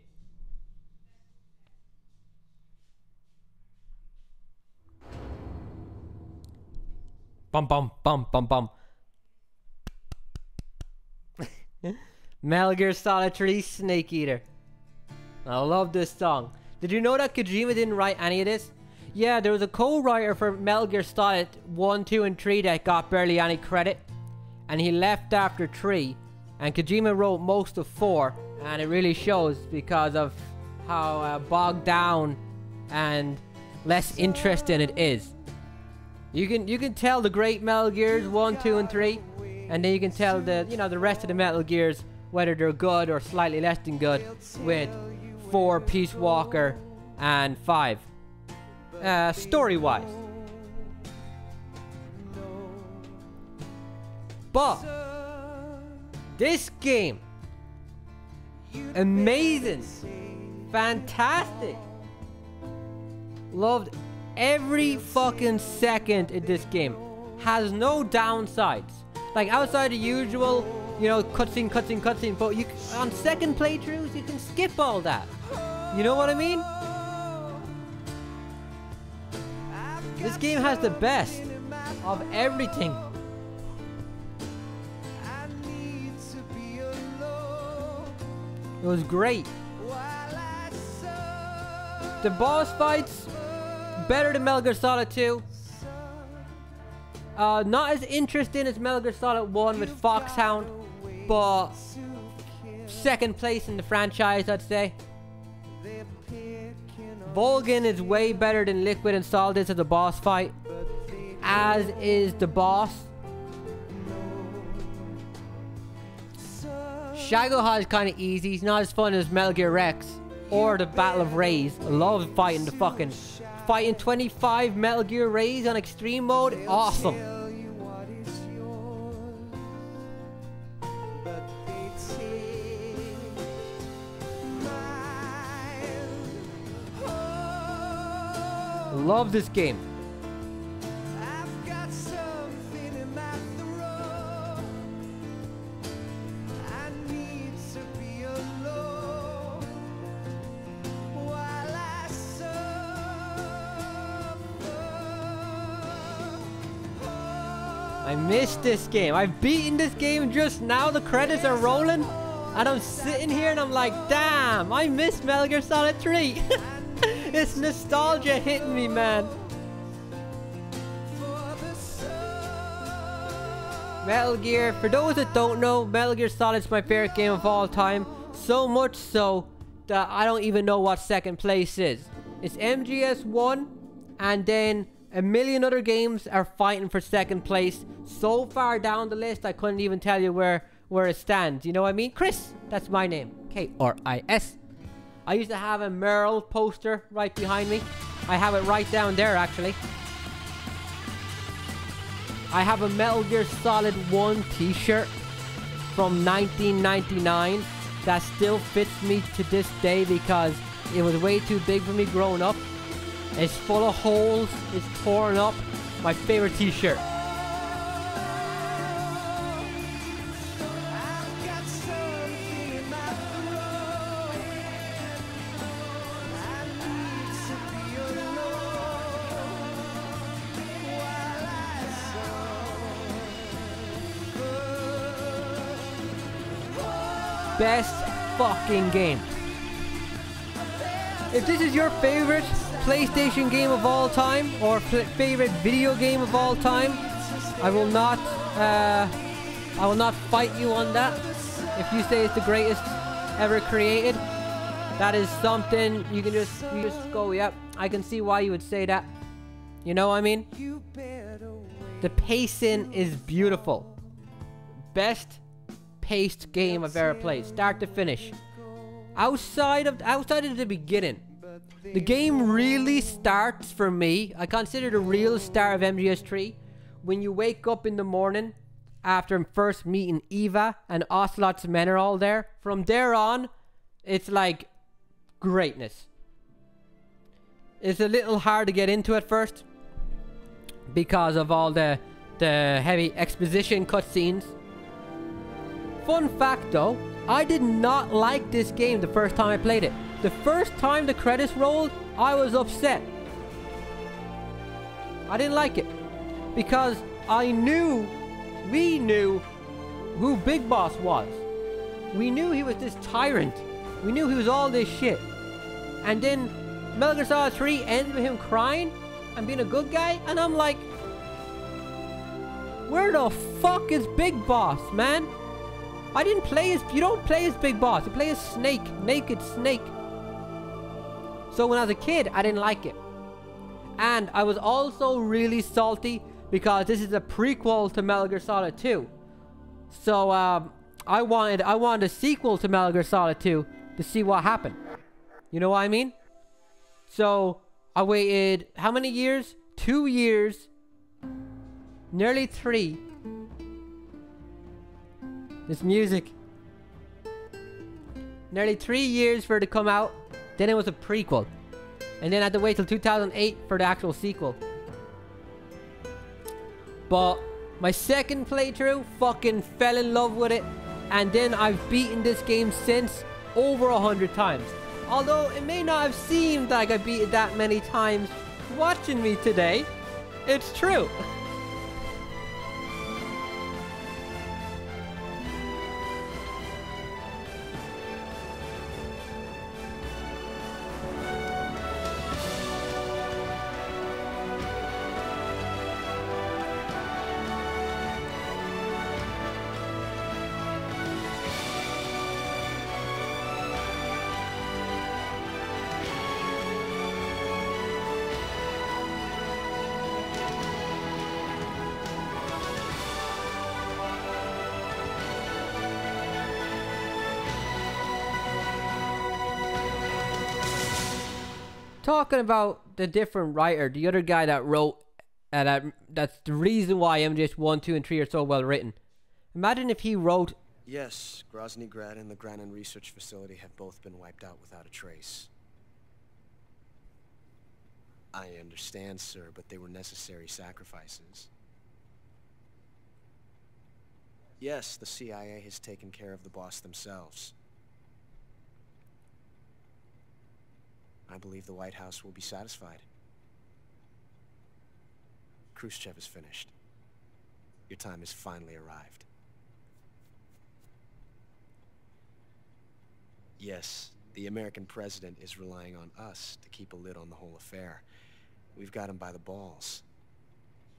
Bum bum bum bum bum. Metal Gear Solid 3 Snake Eater. I love this song. Did you know that Kojima didn't write any of this? Yeah, there was a co-writer for Metal Gear Solid 1, 2 and 3 that got barely any credit. And he left after 3. And Kojima wrote most of 4, and it really shows because of how bogged down and less interesting it is. You can tell the great Metal Gears 1, 2, and 3, and then you can tell the rest of the Metal Gears whether they're good or slightly less than good with 4, Peace Walker, and 5. Story-wise, but this game, amazing, fantastic. Loved every fucking second in this game. Has no downsides. Like outside the usual, cutscene, but you on second playthroughs you can skip all that. You know what I mean? This game has the best of everything. It was great. The boss fights, better than Metal Gear Solid 2. Not as interesting as Metal Gear Solid 1 with Foxhound, but second place in the franchise, I'd say. Volgin is way better than Liquid and Solid is as a boss fight, as is the boss. Shagoha is kind of easy. He's not as fun as Metal Gear Rex or the Battle of Rays. I love fighting 25 Metal Gear Rays on extreme mode. Awesome. Love this game. I've got something in my throat. I need to be alone while I suffer. I missed this game. I've beaten this game just now. The credits are rolling. And I'm sitting here and I'm like, damn, I missed Metal Gear Solid 3. It's nostalgia hitting me, man. Metal Gear, for those that don't know, Metal Gear Solid is my favorite game of all time. So much so that I don't even know what second place is. It's MGS1 and then a million other games are fighting for second place. So far down the list, I couldn't even tell you where it stands. You know what I mean? Chris, that's my name. K-R-I-S. I used to have a Merle poster right behind me. I have it right down there, actually. I have a Metal Gear Solid 1 t-shirt from 1999 that still fits me to this day because it was way too big for me growing up. It's full of holes. It's torn up. My favorite t-shirt. Best fucking game. If this is your favorite PlayStation game of all time or favorite video game of all time, I will not fight you on that. If you say it's the greatest ever created, that is something you just go, yep, I can see why you would say that. You know what I mean? The pacing is beautiful. Best paced game I've ever played, start to finish. Outside of the beginning, the game really starts for me. I consider the real start of MGS3 when you wake up in the morning after first meeting Eva and Ocelot's men are all there. From there on, it's like greatness. It's a little hard to get into at first because of all the heavy exposition cutscenes. Fun fact though, I did not like this game the first time I played it. The first time the credits rolled, I was upset. I didn't like it. Because we knew who Big Boss was. We knew he was this tyrant. We knew he was all this shit. And then Metal Gear Solid 3 ends with him crying and being a good guy. And I'm like, where the fuck is Big Boss, man? I didn't play as... You don't play as Big Boss. You play as Snake. Naked Snake. So when I was a kid, I didn't like it. And I was also really salty because this is a prequel to Metal Gear Solid 2. So I wanted a sequel to Metal Gear Solid 2 to see what happened. You know what I mean? So I waited how many years? 2 years. Nearly 3. This music. Nearly 3 years for it to come out. Then it was a prequel. And then I had to wait till 2008 for the actual sequel. But my second playthrough, fucking fell in love with it. And then I've beaten this game since over 100 times. Although it may not have seemed like I beat it that many times watching me today. It's true. Talking about the different writer, the other guy that wrote, that's the reason why MGS 1, 2, and 3 are so well written. Imagine if he wrote... Yes, Grozny Grad and the Granin Research Facility have both been wiped out without a trace. I understand, sir, but they were necessary sacrifices. Yes, the CIA has taken care of the boss themselves. I believe the White House will be satisfied. Khrushchev is finished. Your time has finally arrived. Yes, the American president is relying on us to keep a lid on the whole affair. We've got him by the balls.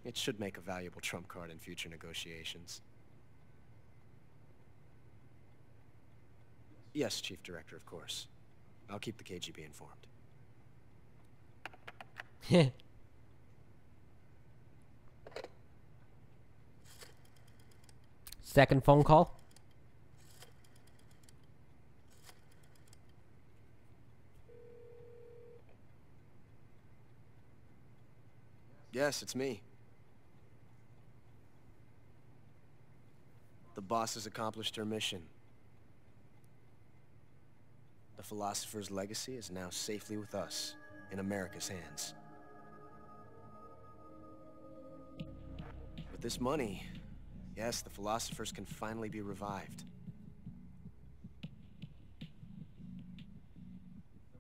It should make a valuable trump card in future negotiations. Yes, Chief Director, of course. I'll keep the KGB informed. Second phone call. Yes, it's me. The boss has accomplished her mission. The philosopher's legacy is now safely with us, in America's hands. With this money, yes, the philosophers can finally be revived.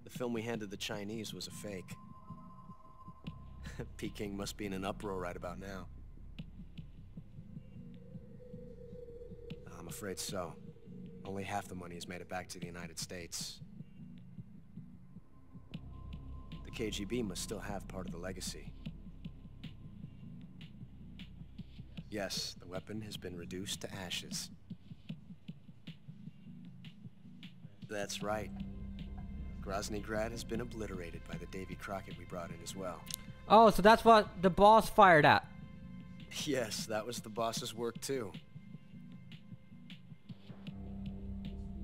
The film we handed the Chinese was a fake. Peking must be in an uproar right about now. I'm afraid so. Only half the money has made it back to the United States. The KGB must still have part of the legacy. Yes, the weapon has been reduced to ashes. That's right. Grozny Grad has been obliterated by the Davy Crockett we brought in as well. Oh, so that's what the boss fired at. Yes, that was the boss's work too.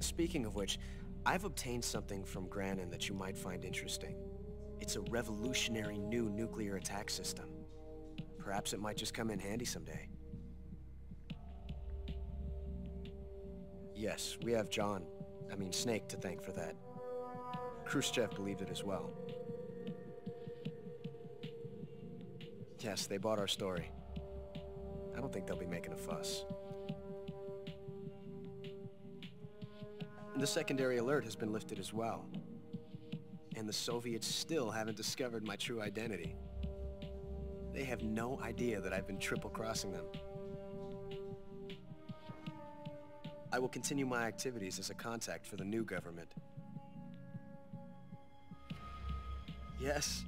Speaking of which, I've obtained something from Granin that you might find interesting. It's a revolutionary new nuclear attack system. Perhaps it might just come in handy someday. Yes, we have Snake to thank for that. Khrushchev believed it as well. Yes, they bought our story. I don't think they'll be making a fuss. The secondary alert has been lifted as well. And the Soviets still haven't discovered my true identity. They have no idea that I've been triple-crossing them. I will continue my activities as a contact for the new government. Yes,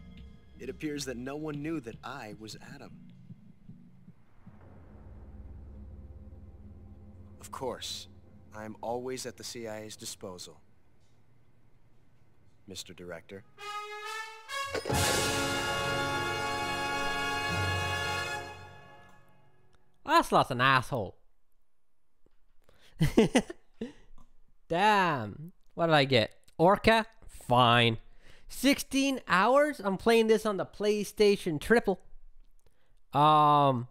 it appears that no one knew that I was Adam. Of course, I am always at the CIA's disposal, Mr. Director. Ocelot's an asshole. Damn. What did I get? Orca? Fine. 16 hours? I'm playing this on the PlayStation Triple. I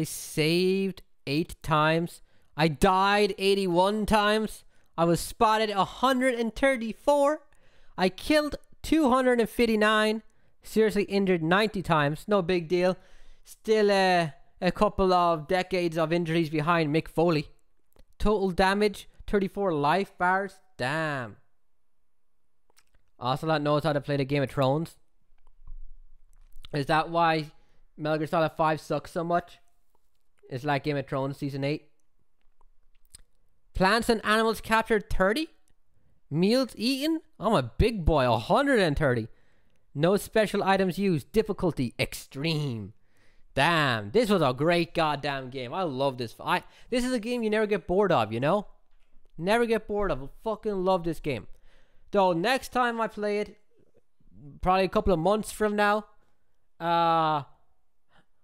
saved 8 times. I died 81 times. I was spotted 134. I killed 259. Seriously injured 90 times. No big deal. Still a couple of decades of injuries behind Mick Foley. Total damage 34 life bars. Damn. Ocelot knows how to play the Game of Thrones. Is that why Metal Gear Solid 5 sucks so much? It's like Game of Thrones Season 8. Plants and animals captured 30. Meals eaten? I'm a big boy, 130. No special items used. Difficulty extreme. Damn, this was a great goddamn game. I love this. This is a game you never get bored of, you know? Never get bored of. I fucking love this game. Though next time I play it, probably a couple of months from now, I'm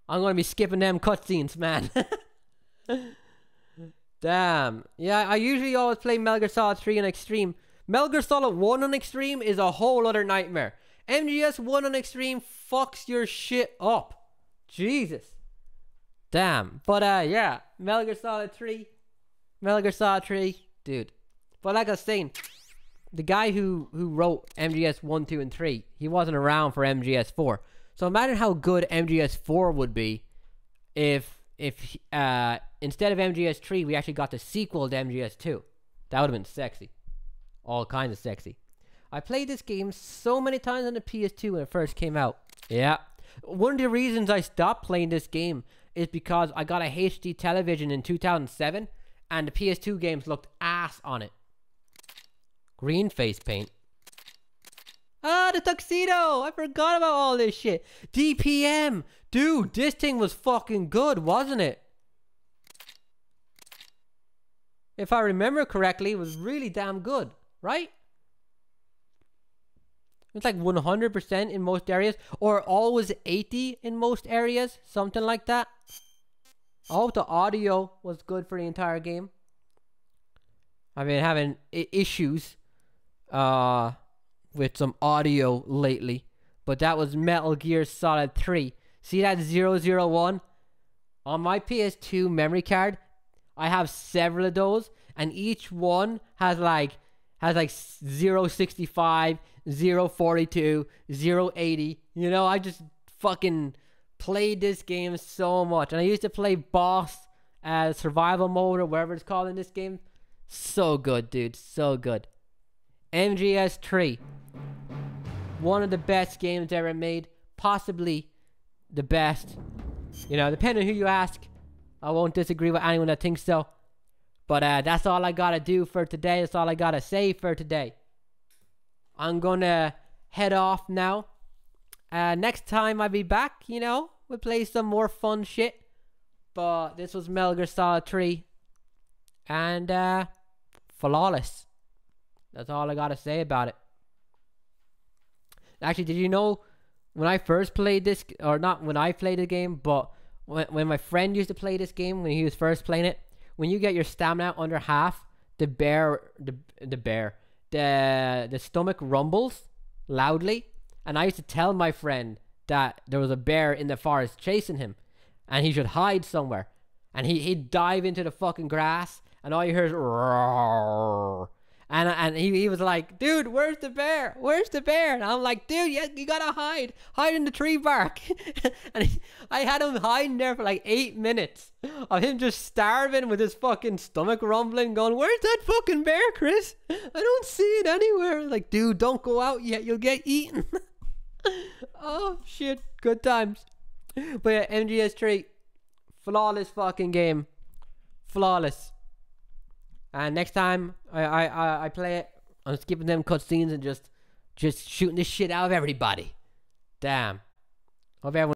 going to be skipping them cutscenes, man. Damn. Yeah, I usually always play Metal Gear Solid 3 on Extreme. Metal Gear Solid 1 on Extreme is a whole other nightmare. MGS1 on Extreme fucks your shit up. Jesus. Damn. But yeah, Metal Gear Solid 3. Metal Gear Solid 3. Dude. But like I was saying, the guy who wrote MGS 1, 2, and 3, he wasn't around for MGS 4. So imagine how good MGS 4 would be if instead of MGS 3, we actually got the sequel to MGS 2. That would have been sexy. All kinds of sexy. I played this game so many times on the PS2 when it first came out. Yeah. One of the reasons I stopped playing this game is because I got a HD television in 2007 and the PS2 games looked ass on it. Green face paint. Ah, the tuxedo! I forgot about all this shit. DPM! Dude, this thing was fucking good, wasn't it? If I remember correctly, it was really damn good, right? It's like 100% in most areas, or always 80 in most areas, something like that. I hope the audio was good for the entire game. I've been having issues with some audio lately, but that was Metal Gear Solid 3. See that 001? On my PS2 memory card, I have several of those, and each one has like 065, 042, 080. You know, I just fucking played this game so much. And I used to play boss survival mode or whatever it's called in this game. So good, dude. So good. MGS3. One of the best games ever made. Possibly the best. You know, depending on who you ask. I won't disagree with anyone that thinks so. But that's all I gotta do for today. That's all I gotta say for today. I'm gonna head off now. Next time I'll be back, you know, we'll play some more fun shit. But this was Metal Gear Solid 3. And flawless. That's all I gotta say about it. Actually, did you know when I first played this, or not when I played the game, but when my friend used to play this game, when he was first playing it, when you get your stamina under half, the stomach rumbles loudly. And I used to tell my friend that there was a bear in the forest chasing him and he should hide somewhere. And he'd dive into the fucking grass and all you hear is roar. And he was like, dude, where's the bear? Where's the bear? And I'm like, dude, you gotta hide. Hide in the tree bark. And I had him hiding there for like 8 minutes of him just starving with his fucking stomach rumbling, going, where's that fucking bear, Chris? I don't see it anywhere. Like, dude, don't go out yet. You'll get eaten. Oh, shit. Good times. But yeah, MGS3. Flawless fucking game. Flawless. And next time I play it, I'm skipping them cutscenes and just shooting the shit out of everybody. Damn. Hope everyone